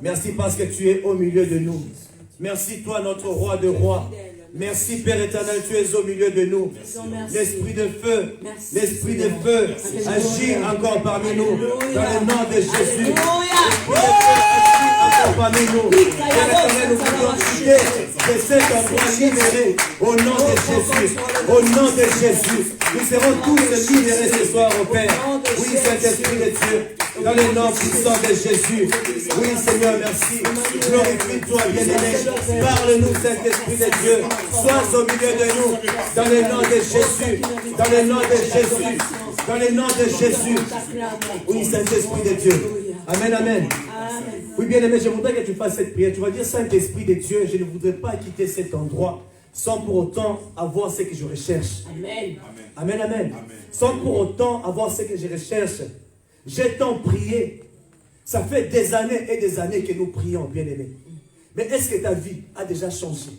Merci parce que tu es au milieu de nous. Merci toi, notre roi de rois. Merci Père éternel, tu es au milieu de nous. L'esprit de feu, l'esprit de feu, agis encore parmi nous. Dans le nom de Jésus. Parmi nous. Père éternel, nous voulons quitter de cet endroit libéré au nom de Jésus. Au nom de Jésus. Nous serons tous libérés ce soir au Père. Oui, Saint-Esprit de Dieu. Dans le nom puissant de Jésus. Oui, Seigneur, merci. Glorifie-toi, bien-aimé. Parle-nous, Saint-Esprit de Dieu. Sois au milieu de nous. Dans le nom de Jésus. Dans le nom de Jésus. Dans le nom de Jésus. Oui, Saint-Esprit de Dieu. Amen, amen. Oui, bien-aimé, je voudrais que tu fasses cette prière. Tu vas dire, Saint-Esprit de Dieu, je ne voudrais pas quitter cet endroit sans pour autant avoir ce que je recherche. Amen. Amen, amen. Sans pour autant avoir ce que je recherche. J'ai tant prié. Ça fait des années et des années que nous prions, bien-aimé. Mais est-ce que ta vie a déjà changé?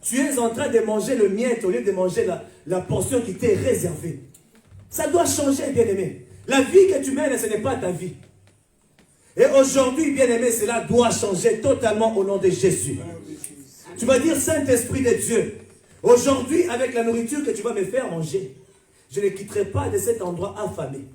Tu es en train de manger le miette au lieu de manger la portion qui t'est réservée. Ça doit changer, bien-aimé. La vie que tu mènes, ce n'est pas ta vie. Et aujourd'hui, bien-aimé, cela doit changer totalement au nom de Jésus. Tu vas dire, Saint-Esprit de Dieu, aujourd'hui, avec la nourriture que tu vas me faire manger, je ne quitterai pas de cet endroit affamé.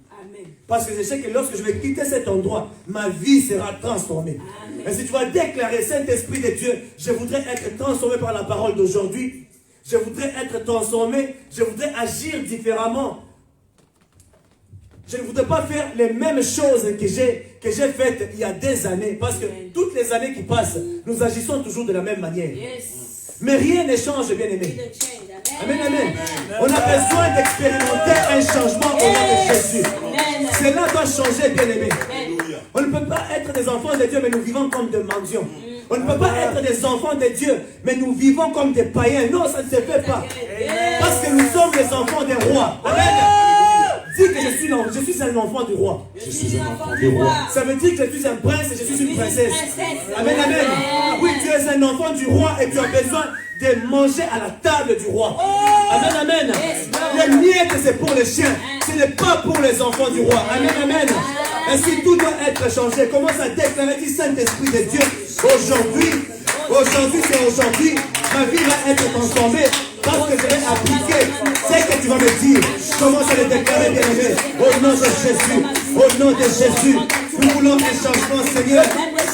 Parce que je sais que lorsque je vais quitter cet endroit, ma vie sera transformée. Amen. Et si tu vas déclarer, Saint-Esprit de Dieu, je voudrais être transformé par la parole d'aujourd'hui. Je voudrais être transformé. Je voudrais agir différemment. Je ne voudrais pas faire les mêmes choses que j'ai faites il y a des années. Parce que toutes les années qui passent, nous agissons toujours de la même manière. Mais rien ne change, bien-aimé. Amen, amen. On a besoin d'expérimenter un changement au nom de Jésus. Cela doit changer, bien-aimé. On ne peut pas être des enfants de Dieu, mais nous vivons comme des mendiants. On ne peut pas être des enfants de Dieu, mais nous vivons comme des païens. Non, ça ne se fait pas. Parce que nous sommes les enfants des rois. Amen. Dis que je suis un enfant du roi. Je suis un enfant du roi. Ça veut dire que je suis un prince et je suis une princesse. Amen, amen. Oui, tu es un enfant du roi et tu as besoin de manger à la table du roi. Amen, amen. Les miettes, c'est pour les chiens. Ce n'est pas pour les enfants du roi. Amen, amen. Ainsi, tout doit être changé. Commence à déclarer, dit Saint-Esprit de Dieu. Aujourd'hui, c'est aujourd'hui. Ma vie va être transformée. Parce que je vais appliquer ce que tu vas me dire. Commence à le déclarer, bien-aimé. Au nom de Jésus. Au nom de Jésus. Nous voulons un changement, Seigneur.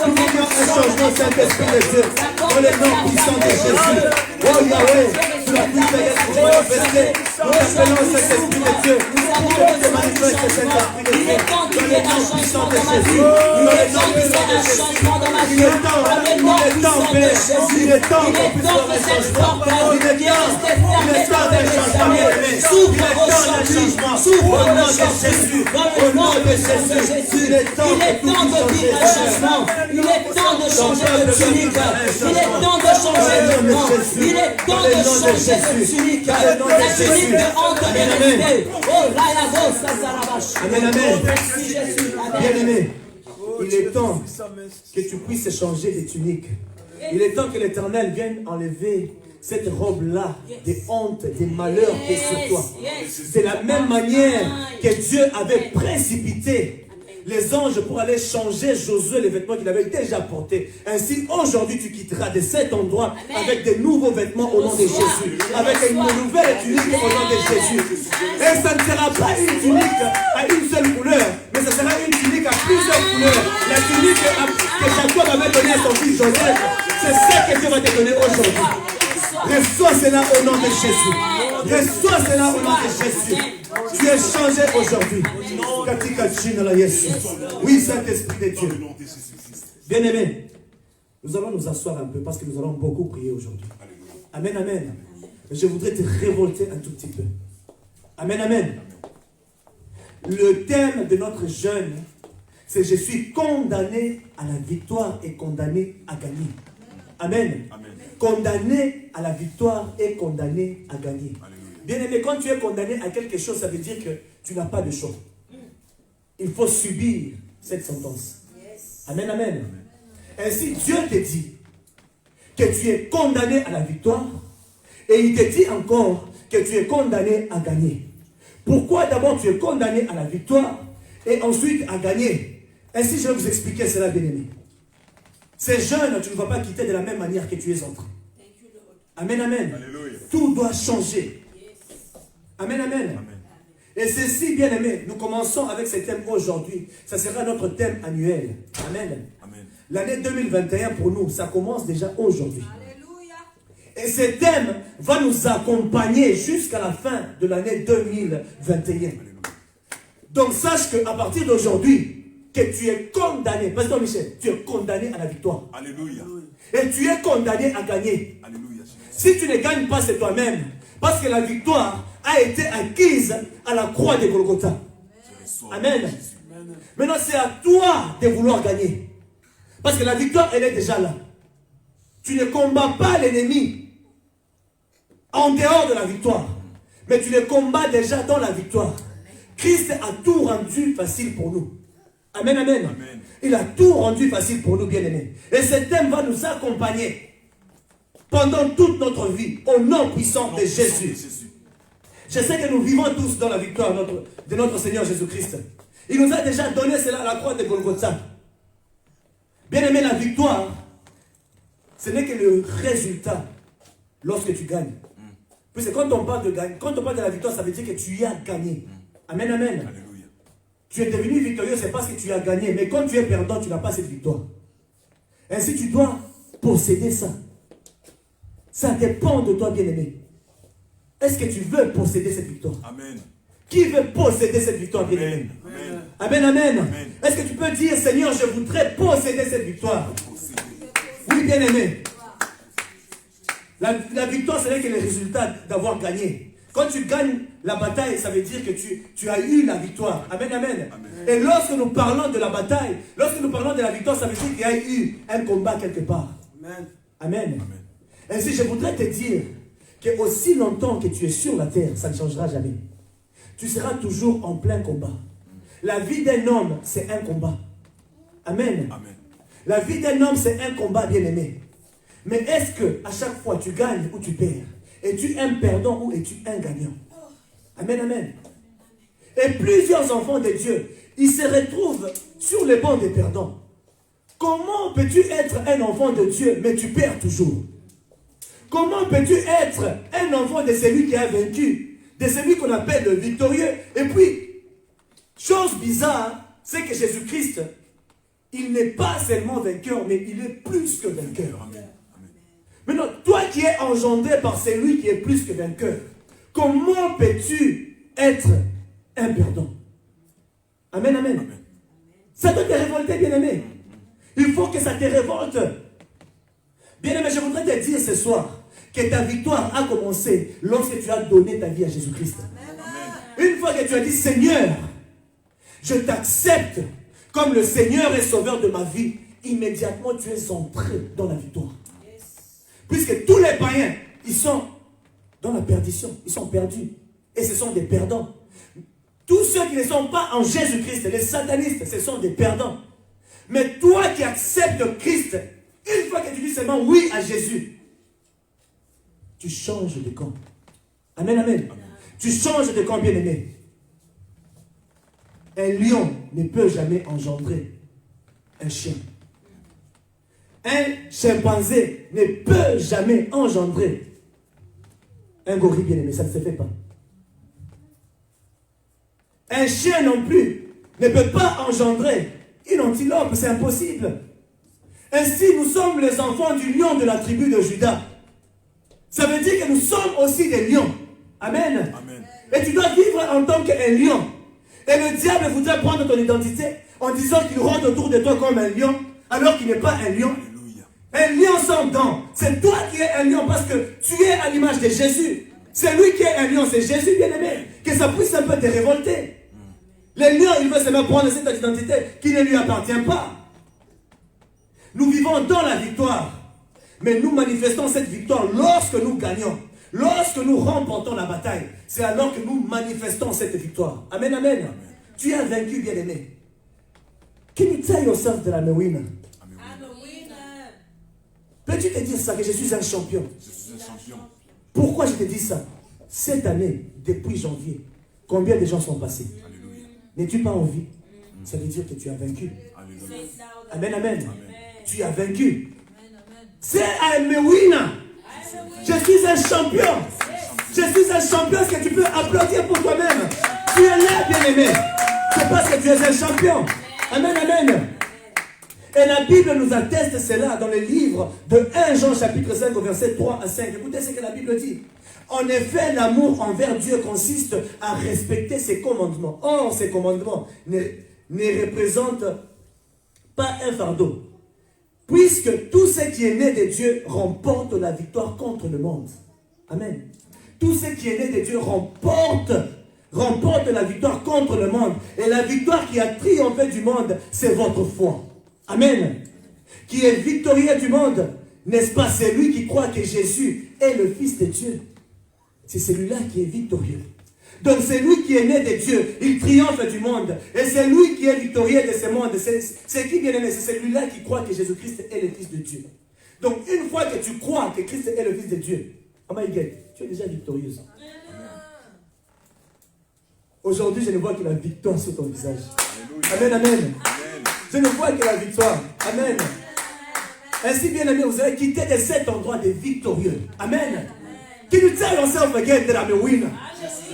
Nous voulons un changement, Saint-Esprit de Dieu. Dans le nom puissant de Jésus. Oh Yahweh, sous la puissance que tu vas manifester. Nous appelons Saint-Esprit de Dieu. Pour que tu te manifestes, Saint-Esprit de Dieu. Dans le nom puissant de Jésus. Dans le nom puissant de Jésus. Il est temps, Père. Il est temps qu'on puisse faire un changement. Il est temps d'un changement. Il est temps d'un changement. Au nom de Jésus. Au nom de Jésus. Il est temps de vivre un changement. Il est temps de changer de tunique. Il est temps de changer de nom. Il est temps de changer de tunique. La tunique de honte de l'humanité. Oh, là, la Amen, amen. Bien-aimé, il est temps que tu puisses changer de tunique. Il est temps que l'Éternel vienne enlever cette robe-là des hontes, des malheurs qui est sur toi. C'est la même manière que Dieu avait précipité les anges pour aller changer Josué les vêtements qu'il avait déjà portés. Ainsi, aujourd'hui, tu quitteras de cet endroit avec de nouveaux vêtements au nom de Jésus. Avec une nouvelle tunique au nom de Jésus. Et ça ne sera pas une tunique à une seule couleur, mais ce sera une tunique à plusieurs couleurs. La tunique que Jacob avait donnée à son fils Joseph, c'est ce que Dieu va te donner aujourd'hui. Reçois cela au nom de Jésus. Reçois cela au nom de Jésus. Tu es changé aujourd'hui. Oui, Saint-Esprit de Dieu. Bien-aimés, nous allons nous asseoir un peu parce que nous allons beaucoup prier aujourd'hui. Amen, amen. Je voudrais te révolter un tout petit peu. Amen, amen. Le thème de notre jeûne, c'est je suis condamné à la victoire et condamné à gagner. Amen. Amen. Condamné à la victoire et condamné à gagner. Bien-aimé, quand tu es condamné à quelque chose, ça veut dire que tu n'as pas de choix. Il faut subir cette sentence. Amen, amen. Ainsi, Dieu te dit que tu es condamné à la victoire et il te dit encore que tu es condamné à gagner. Pourquoi d'abord tu es condamné à la victoire et ensuite à gagner? Ainsi, je vais vous expliquer cela, bien-aimé. Ces jeunes, tu ne vas pas quitter de la même manière que tu es entré. Amen, amen. Alléluia. Tout doit changer. Amen, amen. Amen. Et ceci, bien aimé, nous commençons avec ce thème aujourd'hui. Ça sera notre thème annuel. Amen. Amen. L'année 2021 pour nous, ça commence déjà aujourd'hui. Alléluia. Et ce thème va nous accompagner jusqu'à la fin de l'année 2021. Alléluia. Donc sache qu'à partir d'aujourd'hui, que tu es condamné, Pasteur Michel, tu es condamné à la victoire. Alléluia. Et tu es condamné à gagner. Alléluia. Si tu ne gagnes pas, c'est toi-même. Parce que la victoire a été acquise à la croix de Golgotha. Amen. Maintenant, c'est à toi de vouloir gagner. Parce que la victoire, elle est déjà là. Tu ne combats pas l'ennemi en dehors de la victoire. Mais tu le combats déjà dans la victoire. Christ a tout rendu facile pour nous. Amen, amen. Amen. Il a tout rendu facile pour nous, bien-aimés. Et ce thème va nous accompagner pendant toute notre vie, au nom puissant de Jésus. Je sais que nous vivons tous dans la victoire de notre Seigneur Jésus-Christ. Il nous a déjà donné cela à la croix de Golgotha. Bien-aimé, la victoire, ce n'est que le résultat lorsque tu gagnes. Puisque quand on parle de gagner, quand on parle de la victoire, ça veut dire que tu as gagné. Amen, amen. Alléluia. Tu es devenu victorieux, c'est parce que tu as gagné. Mais quand tu es perdant, tu n'as pas cette victoire. Ainsi, tu dois posséder ça. Ça dépend de toi, bien-aimé. Est-ce que tu veux posséder cette victoire? Amen. Qui veut posséder cette victoire, bien-aimé? Amen. Amen, amen. Amen. Est-ce que tu peux dire, Seigneur, je voudrais posséder cette victoire? Oui, bien-aimé. La victoire, ce n'est que le résultat d'avoir gagné. Quand tu gagnes la bataille, ça veut dire que tu as eu la victoire. Amen, amen. Amen. Et lorsque nous parlons de la bataille, lorsque nous parlons de la victoire, ça veut dire qu'il y a eu un combat quelque part. Amen. Amen. Amen. Ainsi, je voudrais te dire que aussi longtemps que tu es sur la terre, ça ne changera jamais. Tu seras toujours en plein combat. La vie d'un homme, c'est un combat. Amen. Amen. La vie d'un homme, c'est un combat, bien-aimé. Mais est-ce que à chaque fois tu gagnes ou tu perds? Es-tu un perdant ou es-tu un gagnant? Amen, amen. Et plusieurs enfants de Dieu, ils se retrouvent sur les bancs des perdants. Comment peux-tu être un enfant de Dieu, mais tu perds toujours? Comment peux-tu être un enfant de celui qui a vaincu, de celui qu'on appelle le victorieux? Et puis, chose bizarre, c'est que Jésus-Christ, il n'est pas seulement vainqueur, mais il est plus que vainqueur. Amen. Maintenant, toi qui es engendré par celui qui est plus que vainqueur, comment peux-tu être un perdant? Amen, amen. Amen. Ça doit te révolter, bien-aimé. Il faut que ça te révolte. Bien-aimé, je voudrais te dire ce soir que ta victoire a commencé lorsque tu as donné ta vie à Jésus-Christ. Une fois que tu as dit, Seigneur, je t'accepte comme le Seigneur et Sauveur de ma vie, immédiatement tu es entré dans la victoire. Puisque tous les païens, ils sont dans la perdition, ils sont perdus. Et ce sont des perdants. Tous ceux qui ne sont pas en Jésus-Christ, les satanistes, ce sont des perdants. Mais toi qui acceptes Christ, une fois que tu dis seulement oui à Jésus, tu changes de camp. Amen, amen. Tu changes de camp, bien-aimé. Un lion ne peut jamais engendrer un chien. Un chimpanzé ne peut jamais engendrer un gorille, bien-aimé. Ça ne se fait pas. Un chien non plus ne peut pas engendrer une antilope. C'est impossible. Ainsi, nous sommes les enfants du lion de la tribu de Juda. Ça veut dire que nous sommes aussi des lions. Amen. Amen. Et tu dois vivre en tant qu'un lion. Et le diable voudrait prendre ton identité en disant qu'il rôde autour de toi comme un lion, alors qu'il n'est pas un lion. Alléluia. Un lion sans dents. C'est toi qui es un lion parce que tu es à l'image de Jésus. C'est lui qui est un lion, c'est Jésus, bien-aimé. Que ça puisse un peu te révolter. Le lion, il veut seulement prendre cette identité qui ne lui appartient pas. Nous vivons dans la victoire. Mais nous manifestons cette victoire lorsque nous gagnons. Lorsque nous remportons la bataille. C'est alors que nous manifestons cette victoire. Amen, amen. Tu as vaincu, bien-aimé. Can you tell yourself that I'm a winner? Amen. I'm a winner. Peux-tu te dire ça, que je suis un champion? Je suis un champion. Pourquoi je te dis ça? Cette année, depuis janvier, combien de gens sont passés? Alléluia. N'es-tu pas en vie? Ça veut dire que tu as vaincu. Alléluia. Say it louder. Amen, amen. Amen. tu as vaincu. C'est I'm a winner. Je suis un champion. Je suis un champion. Est-ce que tu peux applaudir pour toi-même? Tu es là, bien-aimé. C'est parce que tu es un champion. Amen, amen. Et la Bible nous atteste cela dans le livre de 1 Jean chapitre 5 au verset 3 à 5. Écoutez ce que la Bible dit. En effet, l'amour envers Dieu consiste à respecter ses commandements. Or, ces commandements ne représentent pas un fardeau, puisque tout ce qui est né de Dieu remporte la victoire contre le monde. Amen. Tout ce qui est né de Dieu remporte la victoire contre le monde. Et la victoire qui a triomphé du monde, c'est votre foi. Amen. Qui est victorieux du monde, n'est-ce pas? C'est lui qui croit que Jésus est le Fils de Dieu. C'est celui-là qui est victorieux. Donc c'est lui qui est né de Dieu. Il triomphe du monde. Et c'est lui qui est victorieux de ce monde. C'est qui bien aimé? C'est celui-là qui croit que Jésus-Christ est le Fils de Dieu. Donc une fois que tu crois que Christ est le Fils de Dieu, oh my God, tu es déjà victorieuse. Aujourd'hui, je ne vois que la victoire sur ton visage. Amen, amen. Je ne vois que la victoire. Amen. Ainsi, bien aimé, vous avez quitté de cet endroit des victorieux. Amen. Can you tell yourself again that I'm a winner?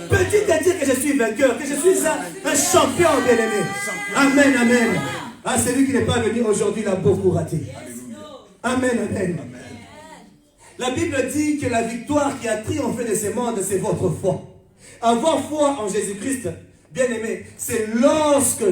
Peux-tu te dire que je suis vainqueur, que je suis un champion, bien aimé? Amen, amen. Ah, celui qui n'est pas venu aujourd'hui, il a beaucoup raté. Amen, amen. La Bible dit que la victoire qui a triomphé de ce monde, c'est votre foi. Avoir foi en Jésus-Christ, bien aimé, c'est lorsque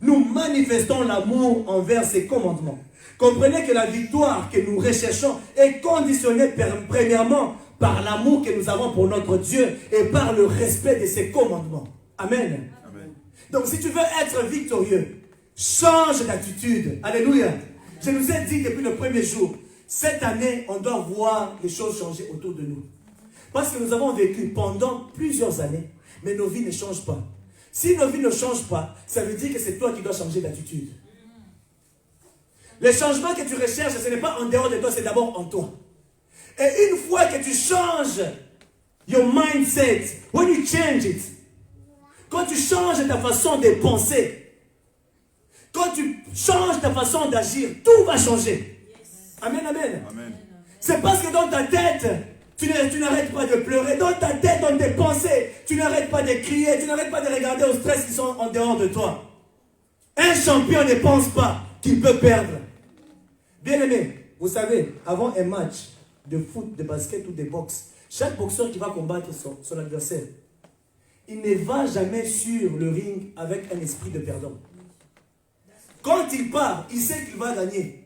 nous manifestons l'amour envers ses commandements. Comprenez que la victoire que nous recherchons est conditionnée premièrement par l'amour que nous avons pour notre Dieu et par le respect de ses commandements. Amen. Amen. Donc si tu veux être victorieux, change d'attitude. Alléluia. Je nous ai dit depuis le premier jour, cette année, on doit voir les choses changer autour de nous. Parce que nous avons vécu pendant plusieurs années, mais nos vies ne changent pas. Si nos vies ne changent pas, ça veut dire que c'est toi qui dois changer d'attitude. Le changement que tu recherches, ce n'est pas en dehors de toi, c'est d'abord en toi. Et une fois que tu changes your mindset, when you change it, quand tu changes ta façon de penser, quand tu changes ta façon d'agir, tout va changer. Amen, amen. Amen. C'est parce que dans ta tête, tu n'arrêtes pas de pleurer. Dans ta tête, dans tes pensées, tu n'arrêtes pas de crier, tu n'arrêtes pas de regarder aux stress qui sont en dehors de toi. Un champion ne pense pas qu'il peut perdre. Bien aimé, vous savez, avant un match de foot, de basket ou de boxe, chaque boxeur qui va combattre son adversaire, il ne va jamais sur le ring avec un esprit de perdant. Quand il part, il sait qu'il va gagner.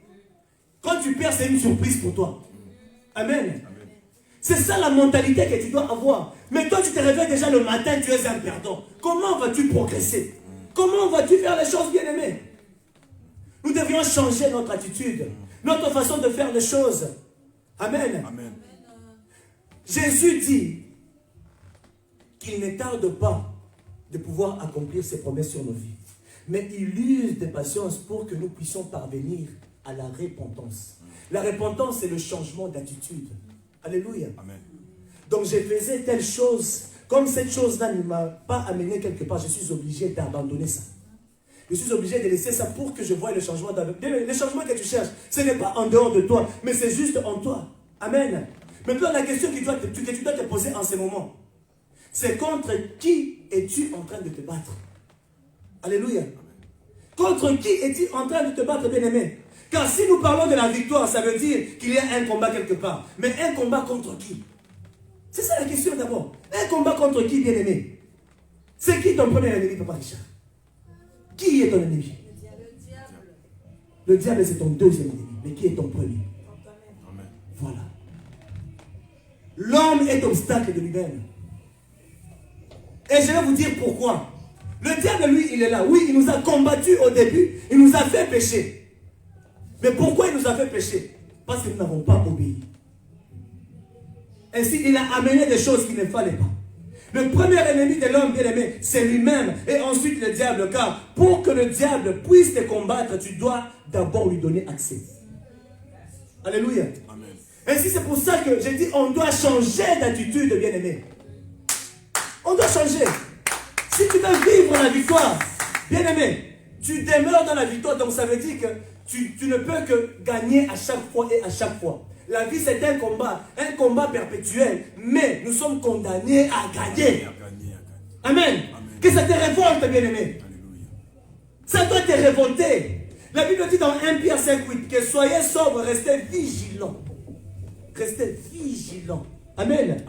Quand tu perds, c'est une surprise pour toi. Amen. C'est ça la mentalité que tu dois avoir. Mais toi, tu te réveilles déjà le matin, tu es un perdant. Comment vas-tu progresser? Comment vas-tu faire les choses, bien aimées? Nous devrions changer notre attitude, notre façon de faire les choses. Amen. Amen. Jésus dit qu'il ne tarde pas de pouvoir accomplir ses promesses sur nos vies. Mais il use de patience pour que nous puissions parvenir à la repentance. La repentance, c'est le changement d'attitude. Alléluia. Amen. Donc je faisais telle chose, comme cette chose-là ne m'a pas amené quelque part, je suis obligé d'abandonner ça. Je suis obligé de laisser ça pour que je voie le changement. Le changement que tu cherches, ce n'est pas en dehors de toi, mais c'est juste en toi. Amen. Maintenant, la question que tu dois te poser en ce moment, c'est contre qui es-tu en train de te battre? Alléluia. Contre qui es-tu en train de te battre, bien-aimé? Car si nous parlons de la victoire, ça veut dire qu'il y a un combat quelque part. Mais un combat contre qui? C'est ça la question d'abord. Un combat contre qui, bien-aimé? C'est qui ton premier ennemi, Papa Richard? Qui est ton ennemi? Le diable, c'est ton deuxième ennemi. Mais qui est ton premier? Amen. Voilà. L'homme est obstacle de lui-même. Et je vais vous dire pourquoi. Le diable, lui, il est là. Oui, il nous a combattus au début. Il nous a fait pécher. Mais pourquoi il nous a fait pécher? Parce que nous n'avons pas obéi. Ainsi, il a amené des choses qu'il ne fallait pas. Le premier ennemi de l'homme bien-aimé, c'est lui-même. Et ensuite le diable. Car pour que le diable puisse te combattre, tu dois d'abord lui donner accès. Alléluia. Amen. Ainsi, c'est pour ça que j'ai dit, on doit changer d'attitude, bien-aimé. On doit changer. Si tu veux vivre la victoire, bien-aimé, tu demeures dans la victoire. Donc ça veut dire que tu ne peux que gagner à chaque fois et à chaque fois. La vie, c'est un combat perpétuel, mais nous sommes condamnés à gagner. Amen. Que ça te révolte, bien-aimé. Ça doit te révolter. La Bible dit dans 1 Pierre 5,8 que soyez sobres, restez vigilants. Restez vigilants. Amen.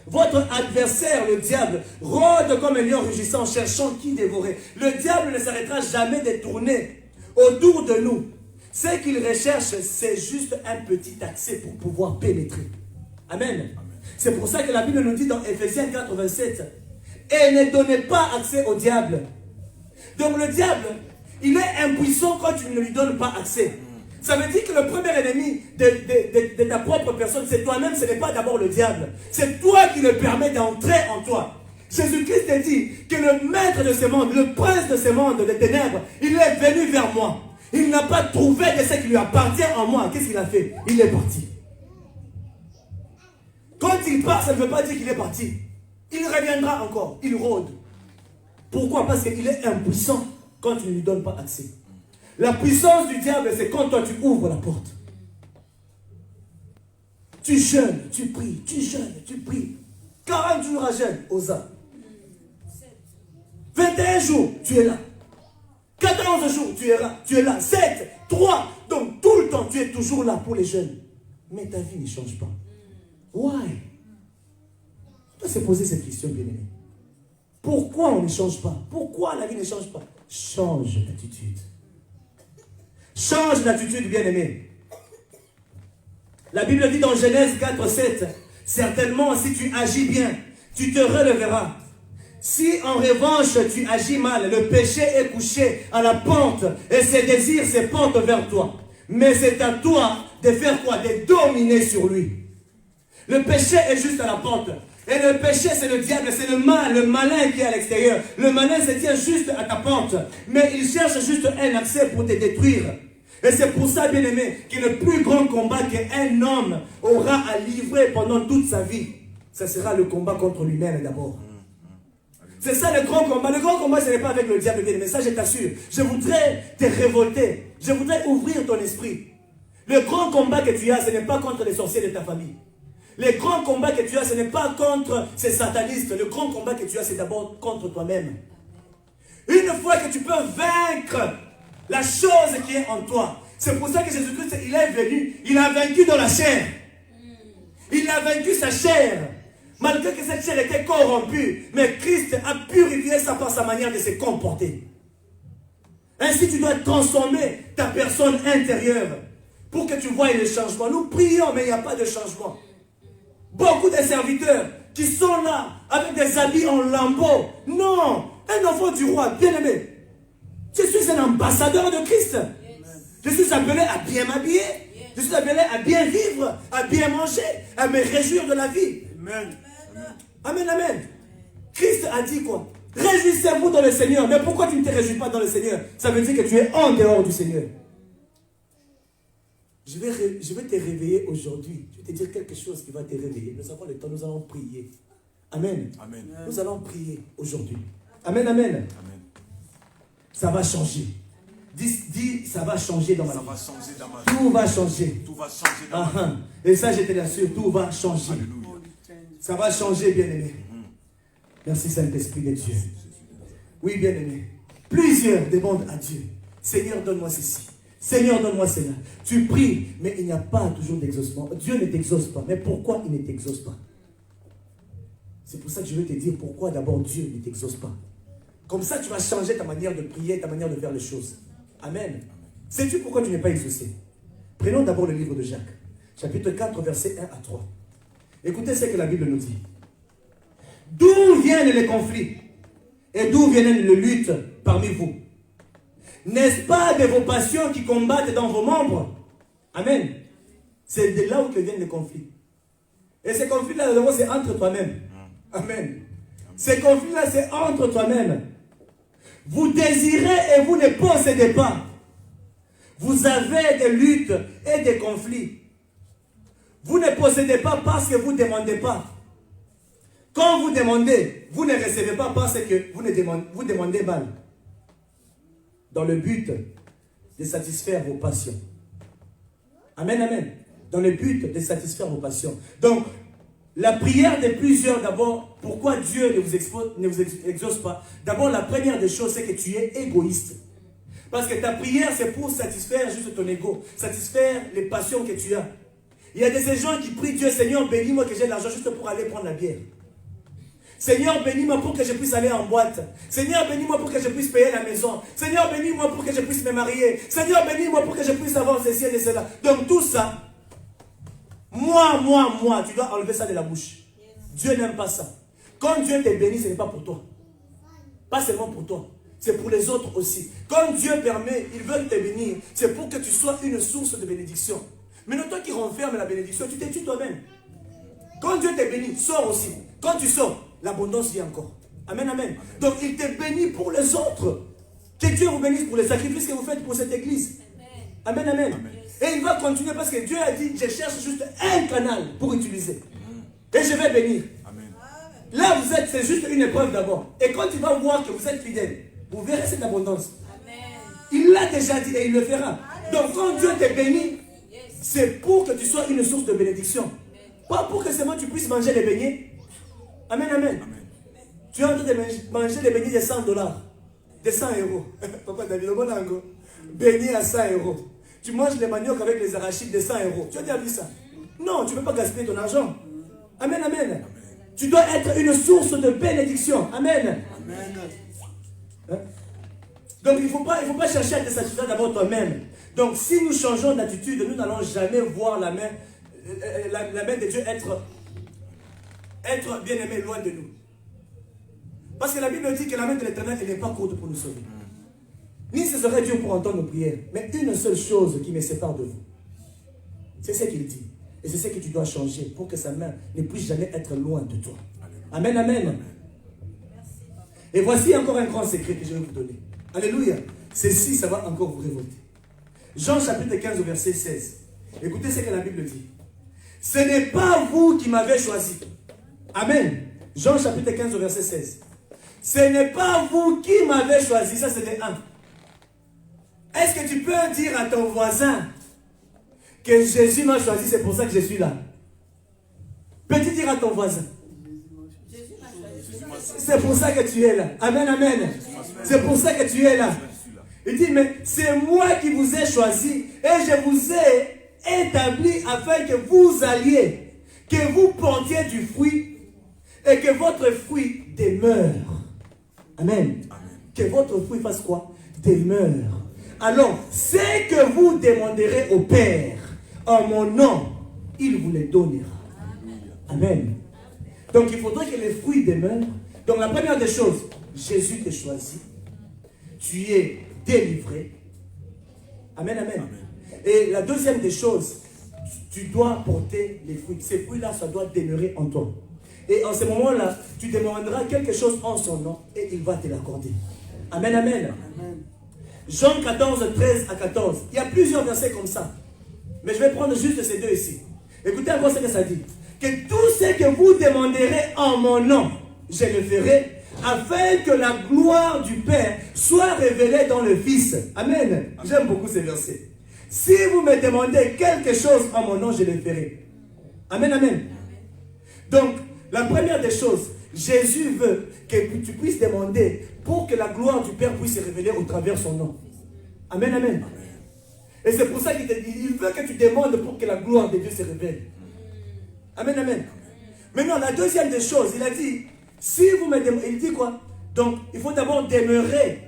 Votre adversaire, le diable, rôde comme un lion rugissant, cherchant qui dévorer. Le diable ne s'arrêtera jamais de tourner autour de nous. Ce qu'il recherche, c'est juste un petit accès pour pouvoir pénétrer. Amen. C'est pour ça que la Bible nous dit dans Ephésiens 4,27, et ne donnez pas accès au diable. Donc le diable, il est impuissant quand tu ne lui donnes pas accès. Ça veut dire que le premier ennemi de ta propre personne, c'est toi-même, ce n'est pas d'abord le diable. C'est toi qui le permets d'entrer en toi. Jésus-Christ a dit que le maître de ce monde, le prince de ce monde, des ténèbres, il est venu vers moi. Il n'a pas trouvé de ce qui lui appartient en moi. Qu'est-ce qu'il a fait? Il est parti. Quand il part, ça ne veut pas dire qu'il est parti. Il reviendra encore. Il rôde. Pourquoi? Parce qu'il est impuissant quand tu ne lui donnes pas accès. La puissance du diable, c'est quand toi tu ouvres la porte. Tu jeûnes, tu pries, tu jeûnes, tu pries. 40 jours à jeûne, Osa. 21 jours, tu es là. 14 jours, tu es là. 7, 3. Donc tout le temps, tu es toujours là pour les jeunes. Mais ta vie ne change pas. Why? On doit se poser cette question, bien-aimé. Pourquoi on ne change pas? Pourquoi la vie ne change pas? Change d'attitude. Change d'attitude, bien-aimé. La Bible dit dans Genèse 4, 7, certainement si tu agis bien, tu te releveras. Si en revanche tu agis mal, le péché est couché à la pente et ses désirs se portent vers toi. Mais c'est à toi de faire quoi? De dominer sur lui. Le péché est juste à la pente. Et le péché, c'est le diable, c'est le malin qui est à l'extérieur. Le malin se tient juste à ta pente. Mais il cherche juste un accès pour te détruire. Et c'est pour ça, bien-aimé, que le plus grand combat qu'un homme aura à livrer pendant toute sa vie, ça sera le combat contre lui-même d'abord. C'est ça le grand combat. Le grand combat, ce n'est pas avec le diable, bien-aimé. Ça, je t'assure. Je voudrais te révolter. Je voudrais ouvrir ton esprit. Le grand combat que tu as, ce n'est pas contre les sorciers de ta famille. Le grand combat que tu as, ce n'est pas contre ces satanistes. Le grand combat que tu as, c'est d'abord contre toi-même. Une fois que tu peux vaincre la chose qui est en toi, c'est pour ça que Jésus-Christ, il est venu, il a vaincu dans la chair. Il a vaincu sa chair. Malgré que cette chair était corrompue, mais Christ a purifié ça par sa manière de se comporter. Ainsi, tu dois transformer ta personne intérieure pour que tu voies le changement. Nous prions, mais il n'y a pas de changement. Beaucoup de serviteurs qui sont là avec des habits en lambeaux. Non, un enfant du roi, bien-aimé. Je suis un ambassadeur de Christ. Je suis appelé à bien m'habiller. Je suis appelé à bien vivre, à bien manger, à me réjouir de la vie. Amen. Amen, amen. Christ a dit quoi? Réjouissez-vous dans le Seigneur. Mais pourquoi tu ne te réjouis pas dans le Seigneur? Ça veut dire que tu es en dehors du Seigneur. Je vais te réveiller aujourd'hui. Je vais te dire quelque chose qui va te réveiller. Nous avons le temps, nous allons prier. Amen. Amen. Nous allons prier aujourd'hui. Amen, amen. Amen. Ça va changer. Dis, ça va changer dans ma vie. Tout va changer. Tout va changer dans ma vie. Et ça, je te l'assure, tout va changer. Alléluia. Ça va changer, bien-aimé. Merci, Saint-Esprit de Dieu. Oui, bien-aimé. Plusieurs demandent à Dieu. Seigneur, donne-moi ceci. Seigneur, donne-moi cela. Tu pries, mais il n'y a pas toujours d'exaucement. Dieu ne t'exauce pas. Mais pourquoi il ne t'exauce pas? C'est pour ça que je veux te dire pourquoi d'abord Dieu ne t'exauce pas. Comme ça, tu vas changer ta manière de prier, ta manière de faire les choses. Amen. Sais-tu pourquoi tu n'es pas exaucé? Prenons d'abord le livre de Jacques, chapitre 4, versets 1 à 3. Écoutez ce que la Bible nous dit. D'où viennent les conflits et d'où viennent les luttes parmi vous? N'est-ce pas de vos passions qui combattent dans vos membres? Amen. C'est de là où viennent les conflits. Et ces conflits-là, c'est entre toi-même. Amen. Ces conflits-là, c'est entre toi-même. Vous désirez et vous ne possédez pas. Vous avez des luttes et des conflits. Vous ne possédez pas parce que vous ne demandez pas. Quand vous demandez, vous ne recevez pas parce que vous demandez mal. Dans le but de satisfaire vos passions. Amen, amen. Dans le but de satisfaire vos passions. Donc, la prière de plusieurs, d'abord, pourquoi Dieu ne vous exauce pas? D'abord, la première des choses, c'est que tu es égoïste. Parce que ta prière, c'est pour satisfaire juste ton ego, satisfaire les passions que tu as. Il y a des gens qui prient Dieu, Seigneur, bénis-moi que j'ai l'argent juste pour aller prendre la bière. Seigneur, bénis-moi pour que je puisse aller en boîte. Seigneur, bénis-moi pour que je puisse payer la maison. Seigneur, bénis-moi pour que je puisse me marier. Seigneur, bénis-moi pour que je puisse avoir ceci et cela. Donc tout ça, moi, tu dois enlever ça de la bouche. Dieu n'aime pas ça. Quand Dieu te bénit, ce n'est pas pour toi. Pas seulement pour toi. C'est pour les autres aussi. Quand Dieu permet, il veut te bénir, c'est pour que tu sois une source de bénédiction. Mais non, toi qui renfermes la bénédiction, tu t'es tué toi-même. Quand Dieu te bénit, sors aussi. Quand tu sors, l'abondance vient encore. Amen, amen. Donc il te bénit pour les autres. Que Dieu vous bénisse pour les sacrifices que vous faites pour cette église. Amen, amen. Et il va continuer parce que Dieu a dit, je cherche juste un canal pour utiliser. Et je vais bénir. Amen. Là, vous êtes, c'est juste une épreuve d'abord. Et quand il va voir que vous êtes fidèle, vous verrez cette abondance. Amen. Il l'a déjà dit et il le fera. Donc quand Dieu te bénit, c'est pour que tu sois une source de bénédiction. Pas pour que seulement tu puisses manger les beignets. Amen, amen. Tu es en train de manger les beignets de $100. De 100 euros. Papa David, beignets à 100 euros. Tu manges les maniocs avec les arachides de 100 euros. Tu as déjà vu ça? Non, tu ne peux pas gaspiller ton argent. Amen, amen. Tu dois être une source de bénédiction. Amen. Amen. Hein? Donc il ne faut pas chercher à te satisfaire d'abord toi-même. Donc si nous changeons d'attitude, nous n'allons jamais voir la main de Dieu être bien aimé loin de nous. Parce que la Bible dit que la main de l'Éternel n'est pas courte pour nous sauver. Ni ce serait Dieu pour entendre nos prières. Mais une seule chose qui me sépare de vous. C'est ce qu'il dit. Et c'est ce que tu dois changer pour que sa main ne puisse jamais être loin de toi. Amen, amen. Et voici encore un grand secret que je vais vous donner. Alléluia. Ceci, ça va encore vous révolter. Jean chapitre 15 verset 16. Écoutez ce que la Bible dit. Ce n'est pas vous qui m'avez choisi. Amen. Jean chapitre 15 verset 16. Ce n'est pas vous qui m'avez choisi. Ça c'était un. Est-ce que tu peux dire à ton voisin que Jésus m'a choisi, c'est pour ça que je suis là? Peux-tu dire à ton voisin? C'est pour ça que tu es là. Amen, amen. C'est pour ça que tu es là. Il dit, mais c'est moi qui vous ai choisi et je vous ai établi afin que vous alliez, que vous portiez du fruit et que votre fruit demeure. Amen. Que votre fruit fasse quoi? Demeure. Alors, ce que vous demanderez au Père en mon nom, il vous les donnera. Amen. Donc, il faudrait que les fruits demeurent. Donc, la première des choses, Jésus te choisit. Tu es délivré. Amen, amen. Et la deuxième des choses, tu dois porter les fruits. Ces fruits-là, ça doit demeurer en toi. Et en ce moment-là, tu demanderas quelque chose en son nom et il va te l'accorder. Amen, amen. Amen. Jean 14, 13 à 14. Il y a plusieurs versets comme ça. Mais je vais prendre juste ces deux ici. Écoutez encore ce que ça dit. Que tout ce que vous demanderez en mon nom, je le ferai, afin que la gloire du Père soit révélée dans le Fils. Amen. J'aime beaucoup ces versets. Si vous me demandez quelque chose en mon nom, je le ferai. Amen, amen. Donc, la première des choses, Jésus veut que tu puisses demander pour que la gloire du Père puisse se révéler au travers son nom. Amen, amen. Et c'est pour ça qu'il te dit, il veut que tu demandes pour que la gloire de Dieu se révèle. Amen, amen. Maintenant, la deuxième des choses, il a dit, si vous me demandez, il dit quoi? Donc, il faut d'abord demeurer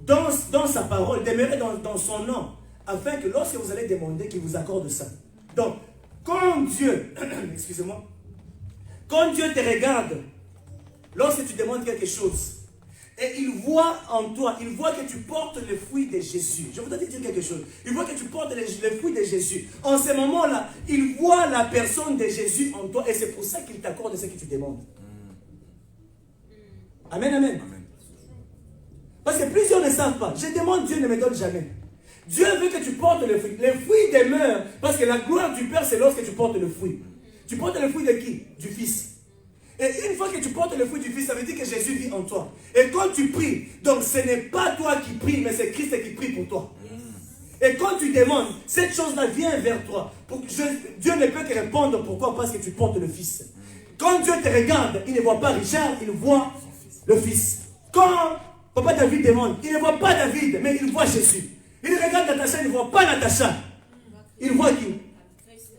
dans sa parole, demeurer dans son nom, afin que lorsque vous allez demander, qu'il vous accorde ça. Donc, quand Dieu, excusez-moi, quand Dieu te regarde, lorsque tu demandes quelque chose, et il voit en toi, il voit que tu portes le fruit de Jésus. Je voudrais te dire quelque chose. Il voit que tu portes le fruit de Jésus. En ce moment-là, il voit la personne de Jésus en toi, et c'est pour ça qu'il t'accorde ce que tu demandes. Amen, amen. Amen. Parce que plusieurs ne savent pas. Je demande, Dieu ne me donne jamais. Dieu veut que tu portes le fruit. Le fruit demeure, parce que la gloire du Père, c'est lorsque tu portes le fruit. Tu portes le fruit de qui? Du Fils. Et une fois que tu portes le fruit du Fils, ça veut dire que Jésus vit en toi. Et quand tu pries, donc ce n'est pas toi qui pries, mais c'est Christ qui prie pour toi. Et quand tu demandes, cette chose-là vient vers toi. Dieu ne peut que répondre. Pourquoi? Parce que tu portes le Fils. Quand Dieu te regarde, il ne voit pas Richard, il voit le Fils. Quand Papa David demande, il ne voit pas David, mais il voit Jésus. Il regarde Natacha, il ne voit pas Natacha. Il voit qui?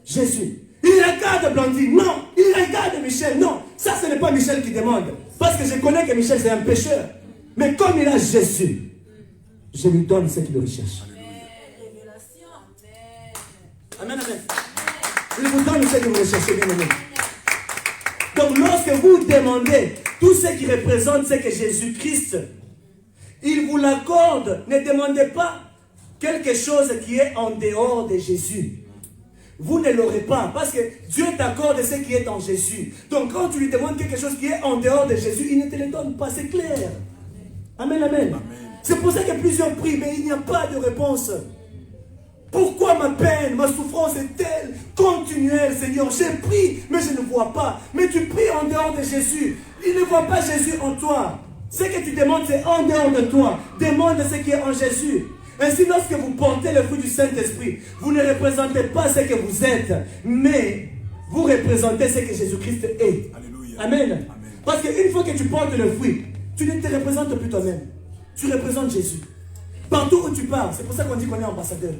Jésus. Il regarde Blandine, non. Il regarde Michel, non. Ça, ce n'est pas Michel qui demande. Parce que je connais que Michel, c'est un pécheur. Mais comme il a Jésus, je lui donne ce qu'il recherche. Amen, amen. Il vous donne ce que vous recherchez, bien aimé. Donc, lorsque vous demandez tout ce qui représente ce que Jésus-Christ, il vous l'accorde. Ne demandez pas quelque chose qui est en dehors de Jésus. Vous ne l'aurez pas, parce que Dieu t'accorde ce qui est en Jésus. Donc quand tu lui demandes quelque chose qui est en dehors de Jésus, il ne te le donne pas, c'est clair. Amen, amen. C'est pour ça que plusieurs prient, mais il n'y a pas de réponse. Pourquoi ma peine, ma souffrance est-elle continuelle, Seigneur? J'ai prié, mais je ne vois pas. Mais tu pries en dehors de Jésus. Il ne voit pas Jésus en toi. Ce que tu demandes, c'est en dehors de toi. Demande ce qui est en Jésus. Ainsi, lorsque vous portez le fruit du Saint-Esprit, vous ne représentez pas ce que vous êtes, mais vous représentez ce que Jésus-Christ est. Alléluia. Amen. Amen. Parce qu'une fois que tu portes le fruit, tu ne te représentes plus toi-même. Tu représentes Jésus. Partout où tu pars, c'est pour ça qu'on dit qu'on est ambassadeur.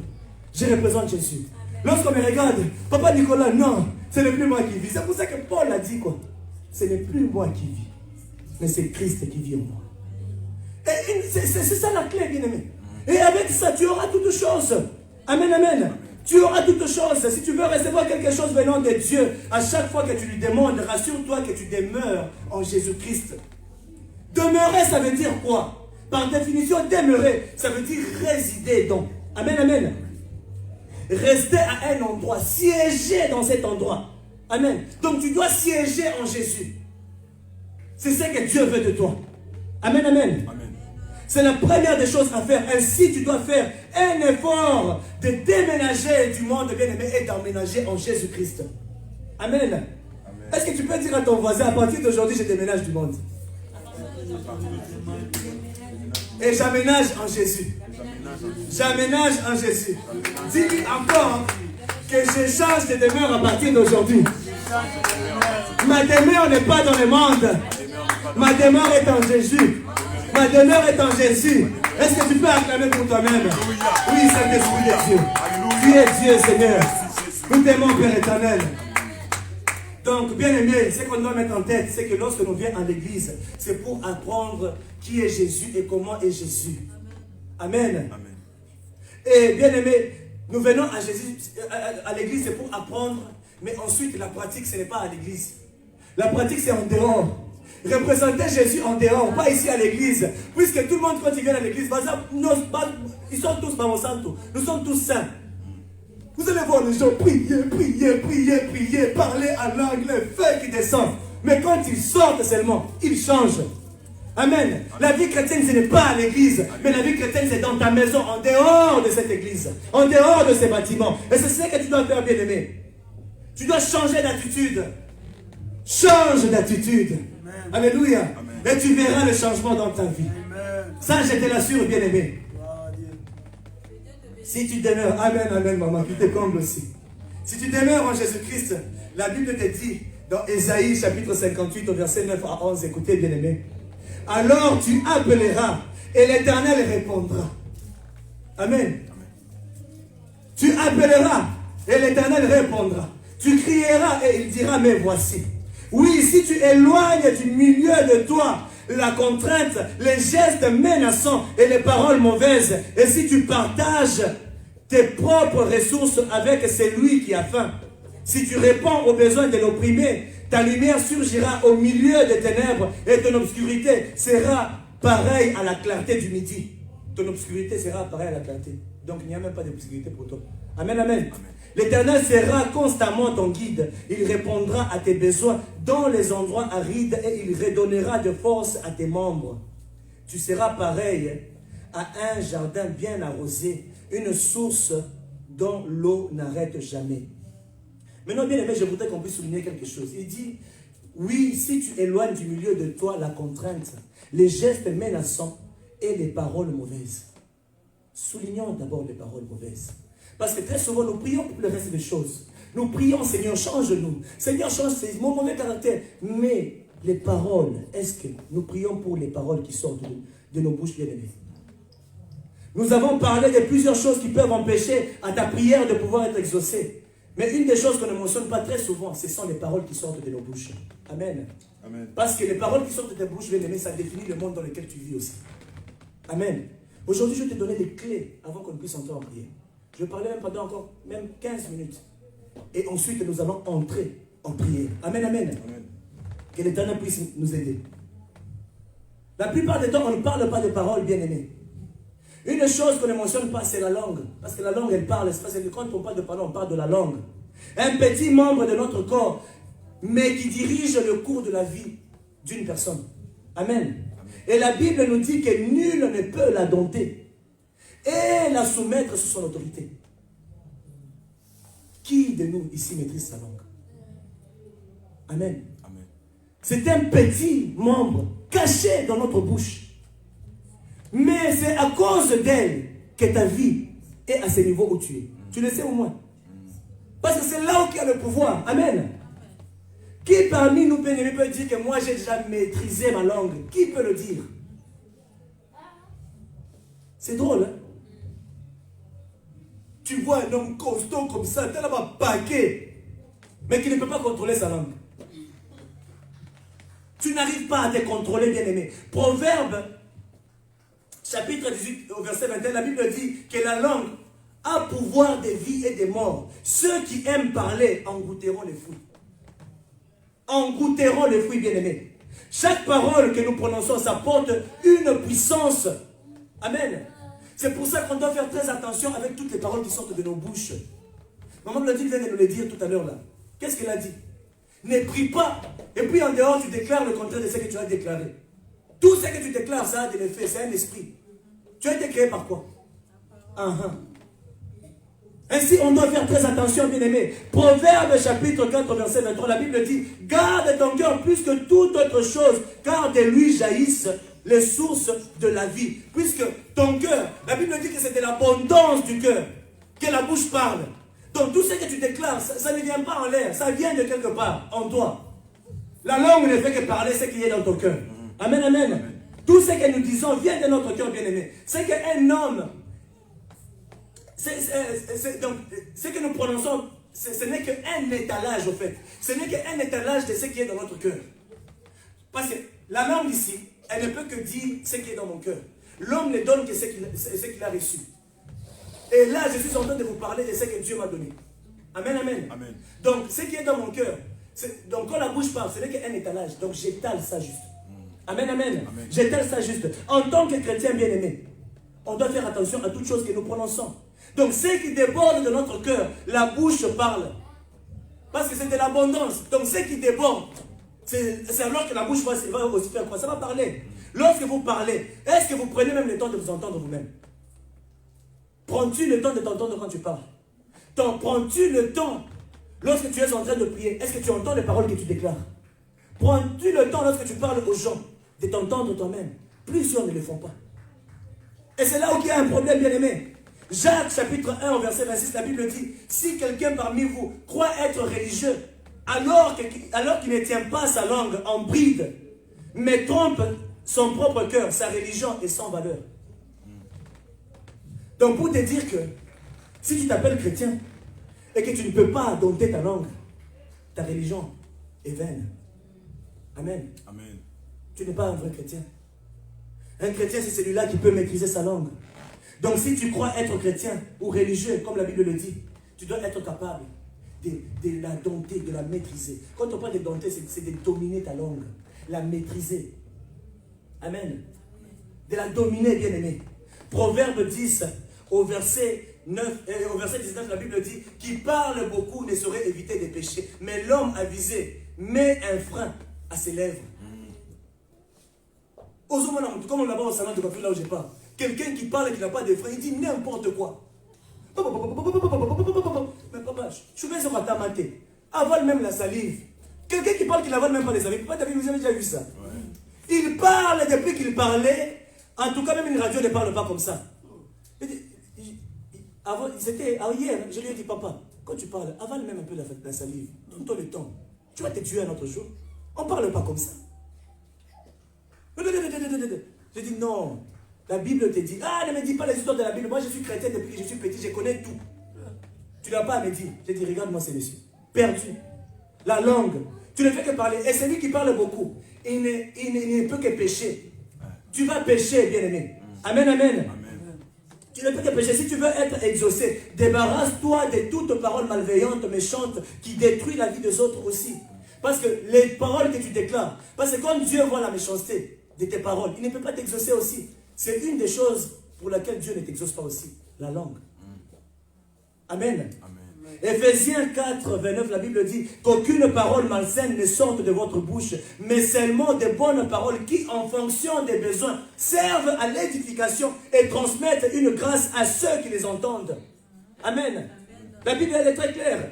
Je représente Jésus. Lorsqu'on me regarde, Papa Nicolas, non, ce n'est plus moi qui vis. C'est pour ça que Paul a dit quoi? Ce n'est plus moi qui vis, mais c'est Christ qui vit en moi. Et c'est ça la clé, bien-aimé. Et avec ça, tu auras toutes choses. Amen, amen. Tu auras toutes choses. Si tu veux recevoir quelque chose venant de Dieu, à chaque fois que tu lui demandes, rassure-toi que tu demeures en Jésus-Christ. Demeurer, ça veut dire quoi? Par définition, demeurer, ça veut dire résider donc. Amen, amen. Rester à un endroit, siéger dans cet endroit. Amen. Donc tu dois siéger en Jésus. C'est ce que Dieu veut de toi. Amen, amen. Amen. C'est la première des choses à faire. Ainsi, tu dois faire un effort de déménager du monde bien-aimé et d'emménager en Jésus-Christ. Amen. Amen. Est-ce que tu peux dire à ton voisin, à partir d'aujourd'hui, je déménage du monde? Et j'aménage en Jésus. J'aménage en Jésus. Dis-lui encore que je change de demeure à partir d'aujourd'hui. Ma demeure n'est pas dans le monde. Ma demeure est en Jésus. Ma demeure est en Jésus. Est-ce que tu peux acclamer pour toi-même? Oui, Saint-Esprit de Dieu. Tu es Dieu, Seigneur. Nous t'aimons, Père éternel. Donc, bien aimé, ce qu'on doit mettre en tête, c'est que lorsque nous venons à l'église, c'est pour apprendre qui est Jésus et comment est Jésus. Amen. Amen. Et bien aimé, nous venons à Jésus, à l'église, c'est pour apprendre, mais ensuite la pratique, ce n'est pas à l'église. La pratique, c'est en dehors. Représenter Jésus en dehors, pas ici à l'église. Puisque tout le monde, quand il vient à l'église, ils sont tous dans santo. Nous sommes tous saints. Vous allez voir les gens prier, parler en langue, le feu qui descend. Mais quand ils sortent seulement, ils changent. Amen. La vie chrétienne, ce n'est pas à l'église, mais la vie chrétienne, c'est dans ta maison, en dehors de cette église, en dehors de ces bâtiments. Et c'est ce que tu dois faire, bien-aimé. Tu dois changer d'attitude. Change d'attitude. Alléluia. Amen. Et tu verras le changement dans ta vie. Amen. Ça, je te l'assure, bien-aimé. Si tu demeures, amen, amen, maman, qui te comble aussi. Si tu demeures en Jésus-Christ, la Bible te dit, dans Ésaïe, chapitre 58, au verset 9 à 11, écoutez, bien-aimé. Alors tu appelleras, et l'Éternel répondra. Amen. Amen. Tu appelleras, et l'Éternel répondra. Tu crieras, et il dira, mais voici. Oui, si tu éloignes du milieu de toi la contrainte, les gestes menaçants et les paroles mauvaises, et si tu partages tes propres ressources avec celui qui a faim, si tu réponds aux besoins de l'opprimé, ta lumière surgira au milieu des ténèbres et ton obscurité sera pareille à la clarté du midi. Ton obscurité sera pareille à la clarté. Donc il n'y a même pas d'obscurité pour toi. Amen, amen. Amen. L'Éternel sera constamment ton guide. Il répondra à tes besoins dans les endroits arides et il redonnera de force à tes membres. Tu seras pareil à un jardin bien arrosé, une source dont l'eau n'arrête jamais. Maintenant, bien aimé, je voudrais qu'on puisse souligner quelque chose. Il dit, Oui, si tu éloignes du milieu de toi la contrainte, les gestes menaçants et les paroles mauvaises. Soulignons d'abord les paroles mauvaises. Parce que très souvent, nous prions pour le reste des choses. Nous prions, Seigneur, change-nous. Seigneur, change mon mauvais caractère. Mais les paroles, est-ce que nous prions pour les paroles qui sortent de nos bouches bien-aimées? Nous avons parlé de plusieurs choses qui peuvent empêcher à ta prière de pouvoir être exaucée. Mais une des choses qu'on ne mentionne pas très souvent, ce sont les paroles qui sortent de nos bouches. Amen. Amen. Parce que les paroles qui sortent de tes bouches, bien-aimé, ça définit le monde dans lequel tu vis aussi. Amen. Aujourd'hui, je vais te donner les clés avant qu'on puisse entrer en prière. Je vais parler même pendant encore même 15 minutes. Et ensuite, nous allons entrer en prière. Amen, amen. Amen. Que l'Éternel puisse nous aider. La plupart du temps, on ne parle pas de paroles, bien-aimées. Une chose qu'on ne mentionne pas, c'est la langue. Parce que la langue, elle parle. C'est parce que quand on parle de parole, on parle de la langue. Un petit membre de notre corps, mais qui dirige le cours de la vie d'une personne. Amen. Et la Bible nous dit que nul ne peut la dompter et la soumettre sous son autorité. Qui de nous ici maîtrise sa langue? Amen. Amen. C'est un petit membre caché dans notre bouche. Mais c'est à cause d'elle que ta vie est à ce niveau où tu es. Tu le sais au moins. Parce que c'est là où il y a le pouvoir. Amen. Qui parmi nous peut dire que moi j'ai déjà maîtrisé ma langue? Qui peut le dire? C'est drôle, hein? Tu vois un homme costaud comme ça, tellement paquet, mais qui ne peut pas contrôler sa langue. Tu n'arrives pas à te contrôler, bien-aimé. Proverbe, chapitre 18, au verset 21, la Bible dit que la langue a pouvoir de vie et de mort. Ceux qui aiment parler en goûteront les fruits. En goûteront les fruits, bien-aimés. Chaque parole que nous prononçons, ça porte une puissance. Amen. C'est pour ça qu'on doit faire très attention avec toutes les paroles qui sortent de nos bouches. Maman Blondine vient de nous le dire tout à l'heure là. Qu'est-ce qu'elle a dit? Ne prie pas. Et puis en dehors, tu déclares le contraire de ce que tu as déclaré. Tout ce que tu déclares, ça a de l'effet, c'est un esprit. Tu as été créé par quoi? Ainsi, on doit faire très attention, bien-aimés. Proverbe chapitre 4, verset 23, la Bible dit: garde ton cœur plus que toute autre chose, car de lui jaillissent les sources de la vie. Puisque ton cœur, la Bible dit que c'est de l'abondance du cœur que la bouche parle. Donc tout ce que tu déclares, ça ne vient pas en l'air, ça vient de quelque part, en toi. La langue ne fait que parler ce qui est dans ton cœur. Amen, amen. Amen. Tout ce que nous disons vient de notre cœur, bien-aimé. C'est qu'un homme, donc, ce que nous prononçons, ce n'est qu'un étalage, au fait. Ce n'est qu'un étalage de ce qui est dans notre cœur. Parce que la langue ici, elle ne peut que dire ce qui est dans mon cœur. L'homme ne donne que ce qu'il a reçu. Et là, je suis en train de vous parler de ce que Dieu m'a donné. Amen, amen. Amen. Donc, ce qui est dans mon cœur, donc quand la bouche parle, ce n'est qu'un étalage. Donc, j'étale ça juste. Amen, amen. Amen. J'étale ça juste. En tant que chrétien bien-aimé, on doit faire attention à toutes choses que nous prononçons. Donc, ce qui déborde de notre cœur, la bouche parle. Parce que c'est de l'abondance. Donc, ce qui déborde, c'est alors que la bouche va aussi faire quoi? Ça va parler. Lorsque vous parlez, est-ce que vous prenez même le temps de vous entendre vous-même? Prends-tu le temps de t'entendre quand tu parles? Prends-tu le temps lorsque tu es en train de prier? Est-ce que tu entends les paroles que tu déclares? Prends-tu le temps lorsque tu parles aux gens de t'entendre toi-même? Plusieurs ne le font pas. Et c'est là où il y a un problème, bien-aimé. Jacques chapitre 1 au verset 26, la Bible dit: si quelqu'un parmi vous croit être religieux, alors qu'il ne tient pas sa langue en bride, mais trompe son propre cœur, sa religion est sans valeur. Donc pour te dire que si tu t'appelles chrétien et que tu ne peux pas dompter ta langue, ta religion est vaine. Amen. Amen. Tu n'es pas un vrai chrétien. Un chrétien, c'est celui-là qui peut maîtriser sa langue. Donc si tu crois être chrétien ou religieux, comme la Bible le dit, tu dois être capable de la dompter, de la maîtriser. Quand on parle de dompter, c'est de dominer ta langue, la maîtriser. Amen. De la dominer, bien aimé. Proverbe 10, au verset 19, la Bible dit: qui parle beaucoup ne saurait éviter des péchés, mais l'homme avisé met un frein à ses lèvres. Comme on l'a au salon de coiffure, là où je parle, quelqu'un qui parle et qui n'a pas de frein, il dit n'importe quoi. Mais papa, je suis bien sur ta maté. Avale même la salive. Quelqu'un qui parle qu'il n'avale même pas les amis. Pourquoi vous avez déjà vu ça? Il parle depuis qu'il parlait. En tout cas, même une radio ne parle pas comme ça. Hier, je lui ai dit, papa, quand tu parles, avale même un peu la salive. Donne-toi le temps. Tu vas te tuer un autre jour. On ne parle pas comme ça. Je dis non. La Bible te dit, ah, ne me dis pas les histoires de la Bible. Moi, je suis chrétien depuis que je suis petit, je connais tout. Tu n'as pas à me dire. Je dis, regarde-moi ces messieurs. Perdu. La langue. Tu ne fais que parler. Et celui qui parle beaucoup, il ne peut que pécher. Tu vas pécher, bien-aimé. Amen, amen. Tu ne peux que pécher. Si tu veux être exaucé, débarrasse-toi de toute parole malveillante, méchante, qui détruit la vie des autres aussi. Parce que les paroles que tu déclares, parce que quand Dieu voit la méchanceté de tes paroles, il ne peut pas t'exaucer aussi. C'est une des choses pour laquelle Dieu ne t'exauce pas aussi. La langue. Amen. Éphésiens 4, 29, la Bible dit qu'aucune parole malsaine ne sorte de votre bouche, mais seulement de bonnes paroles qui, en fonction des besoins, servent à l'édification et transmettent une grâce à ceux qui les entendent. Amen. La Bible, elle est très claire.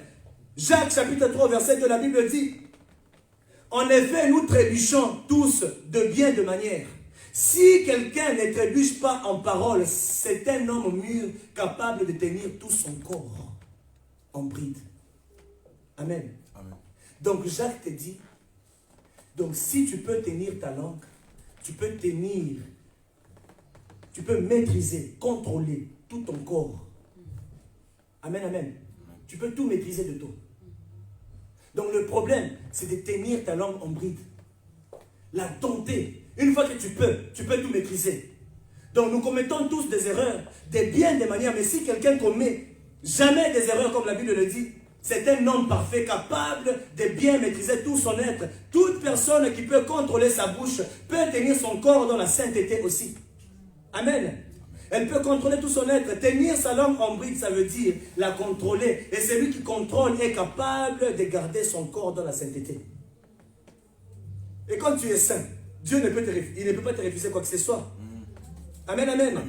Jacques chapitre 3, verset 2, la Bible dit: en effet, nous trébuchons tous de bien de manière. Si quelqu'un ne trébuche pas en parole, c'est un homme mûr, capable de tenir tout son corps en bride. Amen. Donc Jacques te dit, donc si tu peux tenir ta langue, tu peux tenir, tu peux maîtriser, contrôler tout ton corps. Amen, amen. Tu peux tout maîtriser de tout. Donc le problème, c'est de tenir ta langue en bride. La dompter. Une fois que tu peux tout maîtriser. Donc nous commettons tous des erreurs, des biens, des manières, mais si quelqu'un commet jamais des erreurs comme la Bible le dit, c'est un homme parfait, capable de bien maîtriser tout son être. Toute personne qui peut contrôler sa bouche peut tenir son corps dans la sainteté aussi. Amen. Elle peut contrôler tout son être. Tenir sa langue en bride, ça veut dire la contrôler. Et celui qui contrôle est capable de garder son corps dans la sainteté. Et quand tu es saint, Dieu ne peut pas te refuser quoi que ce soit. Amen, amen.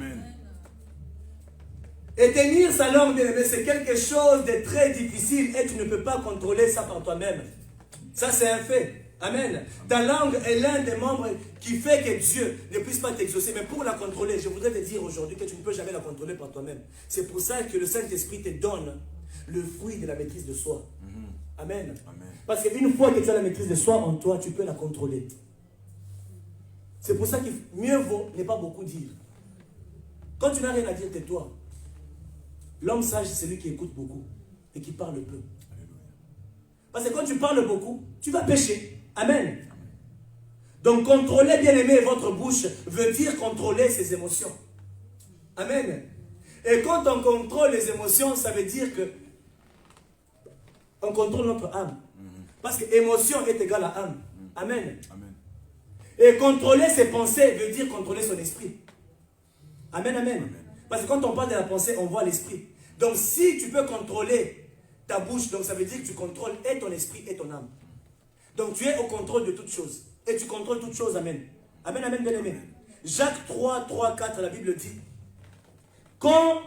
Et tenir sa langue, bien-aimé, c'est quelque chose de très difficile et tu ne peux pas contrôler ça par toi-même. Ça, c'est un fait. Amen. Ta langue est l'un des membres qui fait que Dieu ne puisse pas t'exaucer. Mais pour la contrôler, je voudrais te dire aujourd'hui que tu ne peux jamais la contrôler par toi-même. C'est pour ça que le Saint-Esprit te donne le fruit de la maîtrise de soi. Amen. Parce qu'une fois que tu as la maîtrise de soi en toi, tu peux la contrôler. C'est pour ça qu'il mieux vaut ne pas beaucoup dire. Quand tu n'as rien à dire, tais-toi. L'homme sage, c'est celui qui écoute beaucoup et qui parle peu. Parce que quand tu parles beaucoup, tu vas pécher. Amen. Donc contrôler, bien-aimé, votre bouche veut dire contrôler ses émotions. Amen. Et quand on contrôle les émotions, ça veut dire que on contrôle notre âme. Parce que émotion est égale à âme. Amen. Et contrôler ses pensées veut dire contrôler son esprit. Amen, amen. Parce que quand on parle de la pensée, on voit l'esprit. Donc si tu peux contrôler ta bouche, donc ça veut dire que tu contrôles et ton esprit et ton âme. Donc tu es au contrôle de toutes choses. Et tu contrôles toutes choses, amen. Amen, amen, bien aimé. Jacques 3, 3, 4, la Bible dit, quand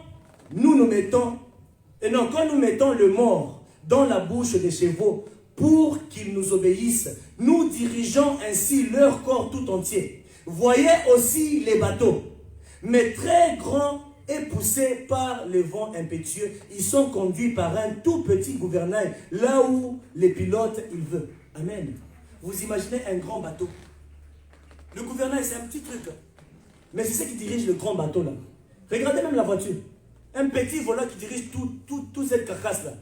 nous mettons le mort dans la bouche des chevaux pour qu'ils nous obéissent, nous dirigeons ainsi leur corps tout entier. Voyez aussi les bateaux, mais très grands et poussés par les vents impétueux, ils sont conduits par un tout petit gouvernail, là où les pilotes il veut. Amen. Vous imaginez un grand bateau. Le gouvernail, c'est un petit truc. Mais c'est ce qui dirige le grand bateau là. Regardez même la voiture. Un petit volant qui dirige toute cette carcasse-là.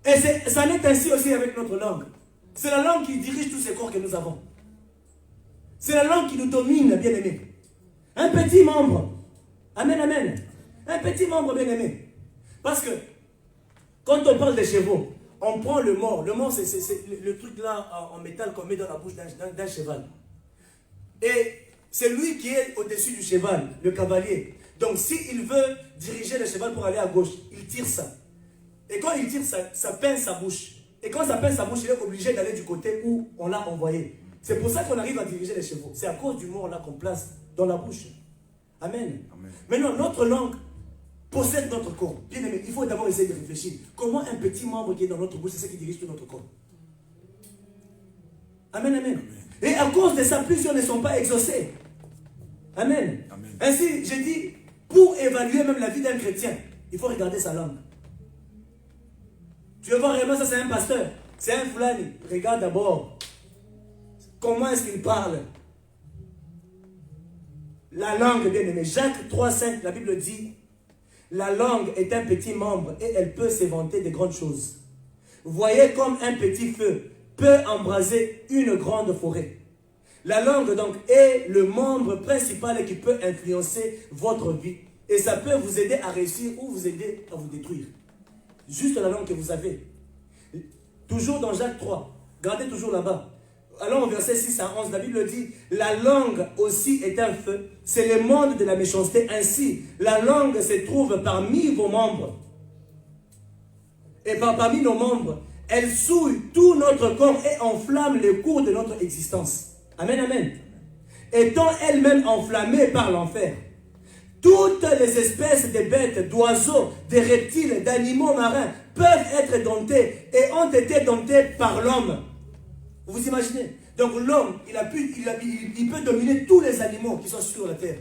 Et ça n'est ainsi aussi avec notre langue. C'est la langue qui dirige tous ces corps que nous avons. C'est la langue qui nous domine, bien-aimés. Un petit membre. Amen, amen. Un petit membre, bien-aimé. Parce que, quand on parle des chevaux, on prend le mort. Le mort, c'est le truc là en métal qu'on met dans la bouche d'un cheval. Et c'est lui qui est au-dessus du cheval, le cavalier. Donc, s'il veut diriger le cheval pour aller à gauche, il tire ça. Et quand il tire, ça pince sa bouche. Et quand ça pince sa bouche, il est obligé d'aller du côté où on l'a envoyé. C'est pour ça qu'on arrive à diriger les chevaux. C'est à cause du mort là qu'on place dans la bouche. Amen. Maintenant, notre langue possède notre corps. Bien aimé, il faut d'abord essayer de réfléchir. Comment un petit membre qui est dans notre bouche, c'est ce qui dirige tout notre corps? Amen, amen. Et à cause de ça, plusieurs ne sont pas exaucés. Amen. Amen. Ainsi, j'ai dit, pour évaluer même la vie d'un chrétien, il faut regarder sa langue. Tu veux voir réellement ça, c'est un pasteur, c'est un foulani. Regarde d'abord comment est-ce qu'il parle. La langue, bien aimé. Jacques 3,5, la Bible dit, la langue est un petit membre et elle peut s'éventer de grandes choses. Voyez comme un petit feu peut embraser une grande forêt. La langue donc est le membre principal qui peut influencer votre vie. Et ça peut vous aider à réussir ou vous aider à vous détruire. Juste la langue que vous avez. Toujours dans Jacques 3. Gardez toujours là-bas. Allons au verset 6 à 11. La Bible dit, la langue aussi est un feu. C'est le monde de la méchanceté. Ainsi, la langue se trouve parmi vos membres. Et parmi nos membres, elle souille tout notre corps et enflamme les cours de notre existence. Amen, amen. Étant elle-même enflammée par l'enfer. Toutes les espèces de bêtes, d'oiseaux, de reptiles, d'animaux marins peuvent être domptées et ont été domptées par l'homme. Vous imaginez? Donc l'homme, il peut dominer tous les animaux qui sont sur la terre.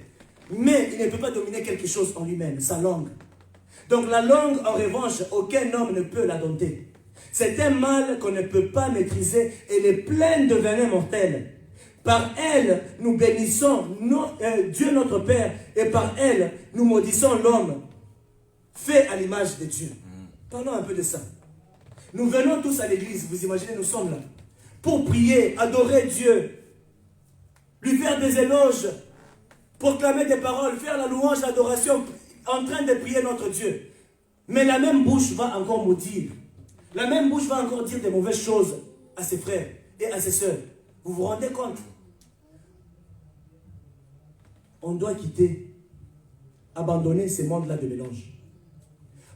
Mais il ne peut pas dominer quelque chose en lui-même, sa langue. Donc la langue, en revanche, aucun homme ne peut la dompter. C'est un mal qu'on ne peut pas maîtriser et elle est pleine de venin mortel. Par elle, nous bénissons Dieu notre Père et par elle, nous maudissons l'homme fait à l'image de Dieu. Parlons un peu de ça. Nous venons tous à l'église, vous imaginez, nous sommes là, pour prier, adorer Dieu, lui faire des éloges, proclamer des paroles, faire la louange, l'adoration, en train de prier notre Dieu. Mais la même bouche va encore maudire. La même bouche va encore dire des mauvaises choses à ses frères et à ses sœurs. Vous vous rendez compte? On doit quitter, abandonner ces mondes-là de mélange.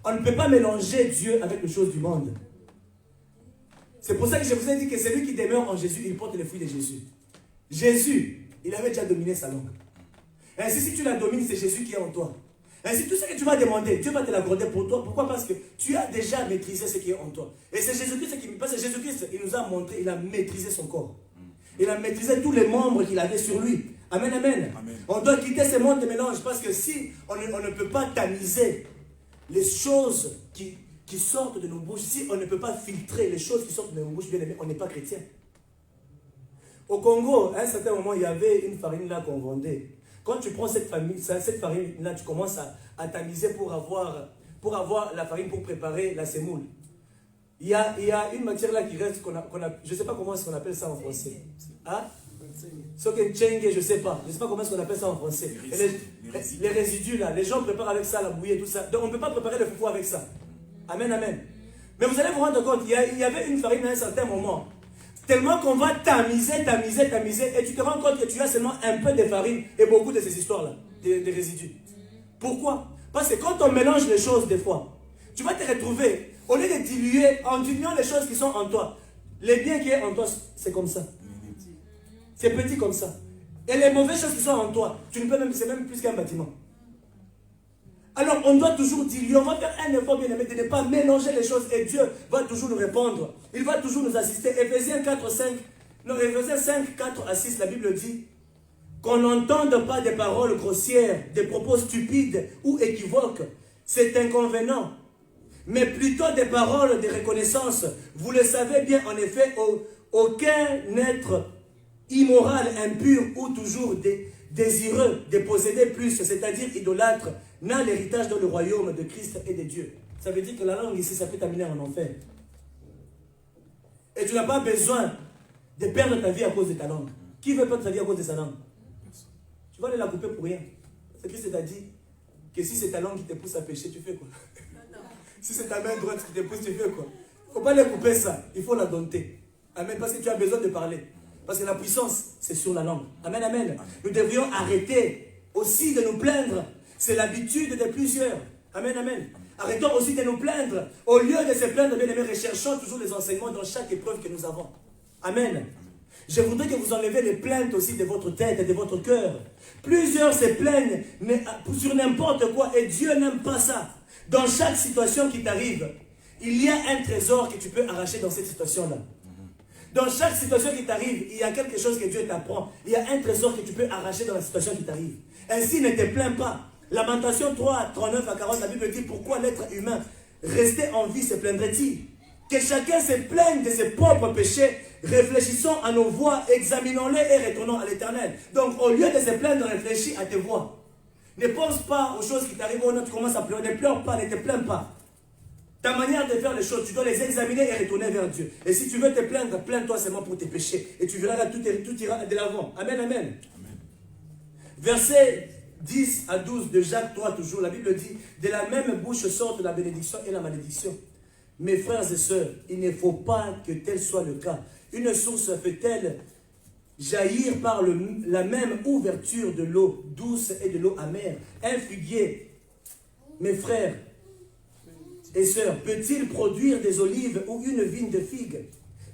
On ne peut pas mélanger Dieu avec les choses du monde. C'est pour ça que je vous ai dit que celui qui demeure en Jésus, il porte les fruits de Jésus. Jésus, il avait déjà dominé sa langue. Ainsi, si tu la domines, c'est Jésus qui est en toi. Ainsi, tout ce que tu vas demander, Dieu va te l'accorder pour toi. Pourquoi? Parce que tu as déjà maîtrisé ce qui est en toi. Et c'est Jésus-Christ qui... Parce que Jésus-Christ, il nous a montré, il a maîtrisé son corps. Il a maîtrisé tous les membres qu'il avait sur lui. Amen, amen. Amen. On doit quitter ce monde de mélange parce que si on ne peut pas tamiser les choses qui sortent de nos bouches, si on ne peut pas filtrer les choses qui sortent de nos bouches, bien aimé, on n'est pas chrétien. Au Congo, à un certain moment, il y avait une farine là qu'on vendait. Quand tu prends cette farine là, tu commences à tamiser pour avoir la farine pour préparer la semoule. Il y a une matière là qui reste, je ne sais pas comment est-ce qu'on appelle ça en français. Hein? Je ne sais pas comment est-ce qu'on appelle ça en français. Les résidus là, les gens préparent avec ça la bouillie et tout ça. Donc on ne peut pas préparer le foufou avec ça. Amen, amen. Mais vous allez vous rendre compte, il y avait une farine à un certain moment. Tellement qu'on va tamiser, et tu te rends compte que tu as seulement un peu de farine et beaucoup de ces histoires-là, des résidus. Pourquoi? Parce que quand on mélange les choses des fois, tu vas te retrouver, au lieu de diluer, en diluant les choses qui sont en toi, les biens qui sont en toi, c'est comme ça. C'est petit comme ça. Et les mauvaises choses qui sont en toi, c'est même plus qu'un bâtiment. Alors on doit toujours diluer, on va faire un effort bien aimé de ne pas mélanger les choses et Dieu va toujours nous répondre. Il va toujours nous assister. Éphésiens 5, 4 à 6, la Bible dit qu'on n'entende pas des paroles grossières, des propos stupides ou équivoques. C'est inconvénient. Mais plutôt des paroles de reconnaissance. Vous le savez bien, en effet, aucun être immoral, impur ou toujours désireux de posséder plus, c'est-à-dire idolâtre, n'a l'héritage dans le royaume de Christ et de Dieu. Ça veut dire que la langue ici, ça peut t'amener en enfer. Et tu n'as pas besoin de perdre ta vie à cause de ta langue. Qui veut perdre ta vie à cause de sa langue? Tu vas aller la couper pour rien. C'est Christ t'a dit que si c'est ta langue qui te pousse à pécher, tu fais quoi? Si c'est ta main droite qui te pousse, tu fais quoi? Il ne faut pas les couper ça, il faut la dompter. Amen, parce que tu as besoin de parler. Parce que la puissance, c'est sur la langue. Amen, amen. Nous devrions arrêter aussi de nous plaindre. C'est l'habitude de plusieurs. Amen, amen. Arrêtons aussi de nous plaindre. Au lieu de se plaindre, bien aimés, recherchons toujours les enseignements dans chaque épreuve que nous avons. Amen. Je voudrais que vous enlevez les plaintes aussi de votre tête et de votre cœur. Plusieurs se plaignent sur n'importe quoi et Dieu n'aime pas ça. Dans chaque situation qui t'arrive, il y a un trésor que tu peux arracher dans cette situation-là. Dans chaque situation qui t'arrive, il y a quelque chose que Dieu t'apprend. Il y a un trésor que tu peux arracher dans la situation qui t'arrive. Ainsi, ne te plains pas. Lamentation 3, 39 à 40, la Bible dit, pourquoi l'être humain resté en vie se plaindrait-il? Que chacun se plaigne de ses propres péchés. Réfléchissons à nos voies, examinons-les et retournons à l'Éternel. Donc, au lieu de se plaindre, réfléchis à tes voies. Ne pense pas aux choses qui t'arrivent, tu commences à pleurer. Ne pleure pas, ne te plains pas. Ta manière de faire les choses, tu dois les examiner et retourner vers Dieu. Et si tu veux te plaindre, plains-toi seulement pour tes péchés. Et tu verras que tout ira de l'avant. Amen, amen, amen. Verset 10 à 12 de Jacques 3, toujours, la Bible dit, de la même bouche sortent la bénédiction et la malédiction. Mes frères et sœurs, il ne faut pas que tel soit le cas. Une source fait-elle jaillir par la même ouverture de l'eau douce et de l'eau amère? Un figuier, mes frères et sœurs, peut-il produire des olives ou une vigne de figues?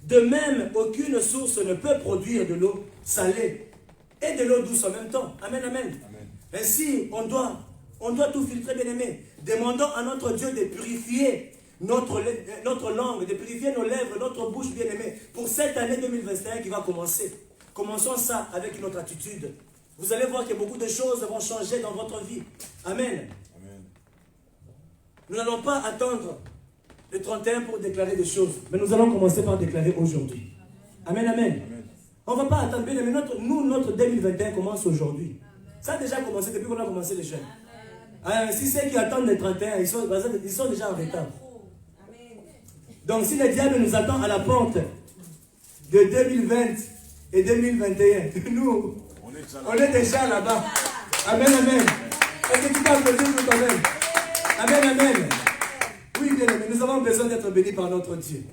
De même, aucune source ne peut produire de l'eau salée et de l'eau douce en même temps. Amen, amen. Amen. Ainsi, on doit tout filtrer, bien aimé. Demandons à notre Dieu de purifier notre langue, de purifier nos lèvres, notre bouche, bien aimé, pour cette année 2021 qui va commencer. Commençons ça avec notre attitude. Vous allez voir que beaucoup de choses vont changer dans votre vie. Amen. Nous n'allons pas attendre le 31 pour déclarer des choses, mais nous allons commencer par déclarer aujourd'hui. Amen, amen. On ne va pas attendre, mais notre 2021 commence aujourd'hui. Ça a déjà commencé depuis qu'on a commencé les jeunes. Si ceux qui attendent le 31, ils sont déjà en retard. Donc si le diable nous attend à la porte de 2020 et 2021, nous, on est déjà là-bas. Amen, amen. Est-ce que tu peux applaudir pour toi-même? Amen, amen. Oui, bien aimé, nous avons besoin d'être bénis par notre Dieu.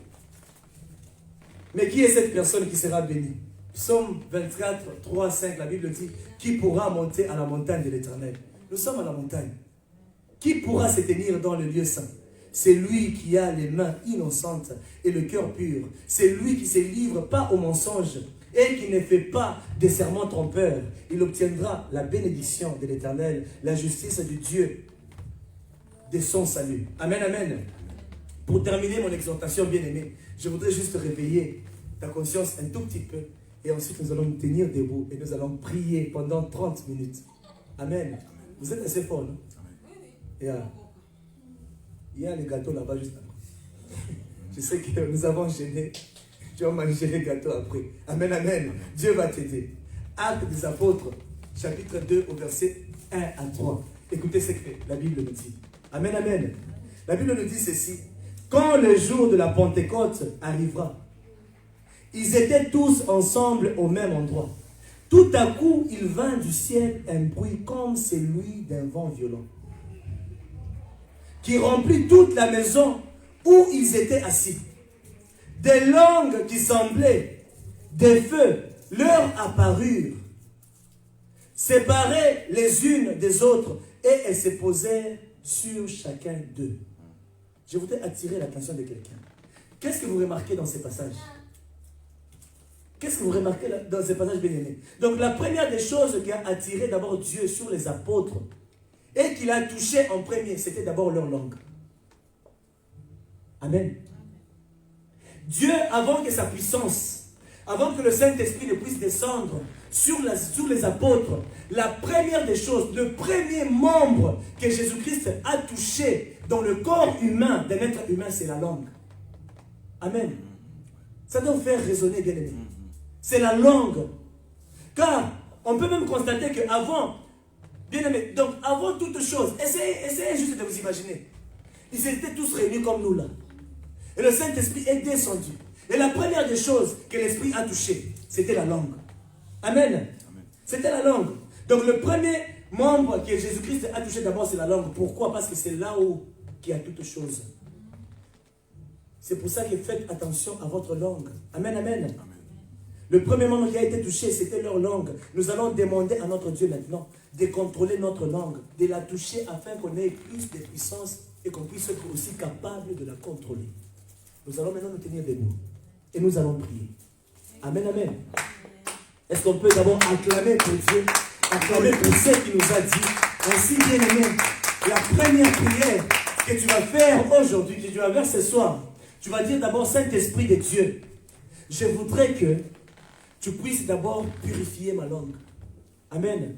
Mais qui est cette personne qui sera bénie? Psaume 24, 3, 5, la Bible dit, qui pourra monter à la montagne de l'Éternel? Nous sommes à la montagne. Qui pourra se tenir dans le lieu saint? C'est lui qui a les mains innocentes et le cœur pur. C'est lui qui ne se livre pas au mensonge et qui ne fait pas des serments trompeurs. Il obtiendra la bénédiction de l'Éternel, la justice du Dieu de son salut. Amen, amen. Pour terminer mon exhortation, bien-aimée, je voudrais juste réveiller ta conscience un tout petit peu. Et ensuite, nous allons nous tenir debout et nous allons prier pendant 30 minutes. Amen. Vous êtes assez fort, non? Il y a les gâteaux là-bas juste après. Je sais que nous avons gêné. Tu vas manger les gâteaux après. Amen, amen. Dieu va t'aider. Actes des apôtres, chapitre 2, au verset 1 à 3. Écoutez ce que la Bible nous dit. Amen, amen. La Bible nous dit ceci. Quand le jour de la Pentecôte arrivera, ils étaient tous ensemble au même endroit. Tout à coup, il vint du ciel un bruit comme celui d'un vent violent, qui remplit toute la maison où ils étaient assis. Des langues qui semblaient des feux leur apparurent, séparées les unes des autres, et elles se posèrent sur chacun d'eux. Je voudrais attirer l'attention de quelqu'un. Qu'est-ce que vous remarquez dans ces passages? Qu'est-ce que vous remarquez dans ces passages, bien-aimés? Donc la première des choses qui a attiré d'abord Dieu sur les apôtres et qu'il a touché en premier, c'était d'abord leur langue. Amen. Dieu, avant que sa puissance, avant que le Saint-Esprit ne puisse descendre sur les apôtres, la première des choses, le premier membre que Jésus-Christ a touché dans le corps humain d'un être humain, c'est la langue. Amen. Ça doit faire résonner, bien-aimé. C'est la langue. Car on peut même constater qu'avant, bien-aimé, donc avant toute chose, essayez juste de vous imaginer. Ils étaient tous réunis comme nous là. Et le Saint-Esprit est descendu. Et la première des choses que l'Esprit a touché, c'était la langue. Amen. C'était la langue. Donc le premier membre que Jésus-Christ a touché d'abord, c'est la langue. Pourquoi? Parce que c'est là où il y a toute chose. C'est pour ça que faites attention à votre langue. Amen, amen. Amen. Le premier membre qui a été touché, c'était leur langue. Nous allons demander à notre Dieu maintenant de contrôler notre langue, de la toucher afin qu'on ait plus de puissance et qu'on puisse être aussi capable de la contrôler. Nous allons maintenant nous tenir debout et nous allons prier. Amen, amen. Est-ce qu'on peut d'abord acclamer pour Dieu, acclamer pour ce qu'il nous a dit? Ainsi, bien aimé, la première prière que tu vas faire aujourd'hui, que tu vas faire ce soir, tu vas dire d'abord, Saint-Esprit de Dieu, je voudrais que tu puisses d'abord purifier ma langue. Amen.